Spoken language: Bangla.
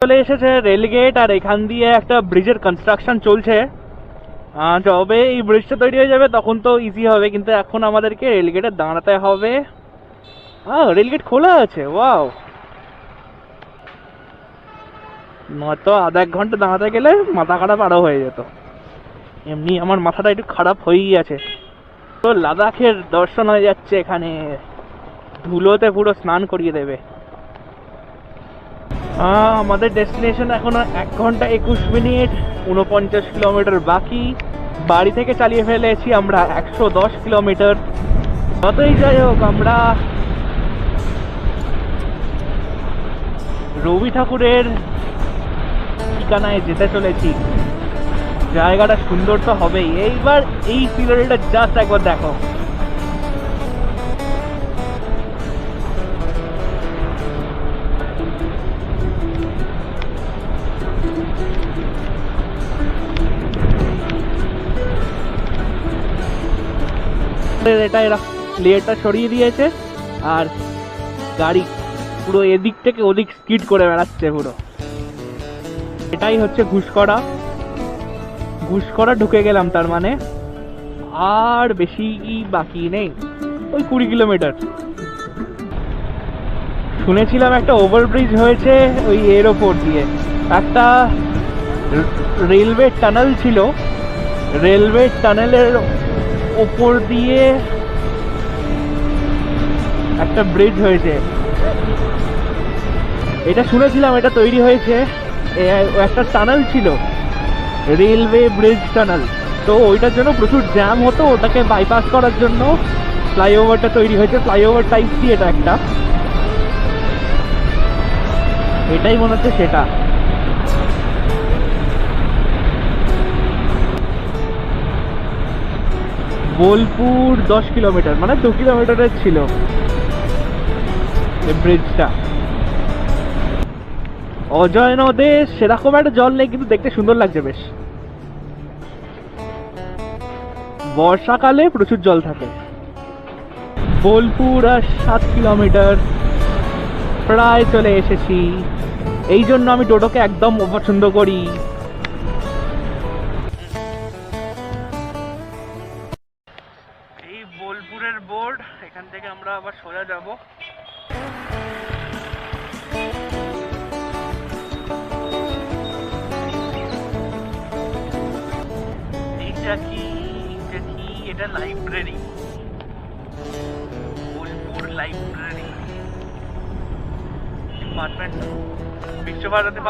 চলে এসেছে রেলগেট, আর এখান দিয়ে একটা ব্রিজের কনস্ট্রাকশন চলছে। যবে এই ব্রিজটা তৈরি হয়ে যাবে তখন তো ইজি হবে, কিন্তু এখন আমাদেরকে রেলগেটে দাঁড়াতে হবে। রেলগেট খোলা আছে, ওয়াও। নয়তো আধা এক ঘন্টা দাঁড়াতে গেলে মাথা খারাপ আরো হয়ে যেত। এমনি আমার মাথাটা একটু খারাপ হয়েই আছে। তো লাদাখের দর্শন হয়ে যাচ্ছে এখানে, ধুলোতে পুরো স্নান করিয়ে দেবে। আমাদের ডেস্টিনেশন এখনো 1 ঘন্টা 21 মিনিট 49 কিলোমিটার বাকি। বাড়ি থেকে চালিয়ে ফেলেছি আমরা 110 কিলোমিটার। যতই যাই হোক, আমরা রবি ঠাকুরের ঠিকানায় যেতে চলেছি। জায়গাটা সুন্দর তো হবেই। এইবার এই সিনারিটা জাস্ট একবার দেখো। এটা এরা লেয়ারটা সরিয়ে দিয়েছে, আর গাড়ি পুরো এদিক থেকে ওদিক স্কিড করে বেড়াচ্ছে পুরো। এটাই হচ্ছে ঘুষকরা। ঘুষকরা ঢুকে গেলাম, তার মানে আর বেশি বাকি নেই, ওই 20 কিলোমিটার। শুনেছিলাম একটা ওভারব্রিজ হয়েছে ওই এর ওপর দিয়ে, একটা রেলওয়ে টানেল ছিল, রেলওয়ে টানেলের ওপর দিয়ে একটা ব্রিজ হয়েছে। এটা শুনেছিলাম, এটা তৈরি হয়েছে, একটা টানেল ছিল, রেলওয়ে ব্রিজ টানেল। তো ওইটার জন্য প্রচুর জ্যাম হতো, ওটাকে বাইপাস করার জন্য ফ্লাইওভারটা তৈরি হয়েছে। ফ্লাইওভার টাইপ কি এটা একটা, এটাই মনে হচ্ছে সেটা। বোলপুর 10 কিলোমিটার, মানে 2 কিলোমিটারের ছিল এই ব্রিজটা। অজয় নদে সেরকম একটা জল নেই, কিন্তু দেখতে সুন্দর লাগছে বেশ। বর্ষাকালে প্রচুর জল থাকে। বোলপুর আর 7 কিলোমিটার, প্রায় চলে এসেছি। এই জন্য আমি টোটোকে একদম অপছন্দ করি। এই বোলপুরের বোর্ড, এখান থেকে আমরা আবার সোজা যাব। এটা library, Bolpur library department, Visva Bharati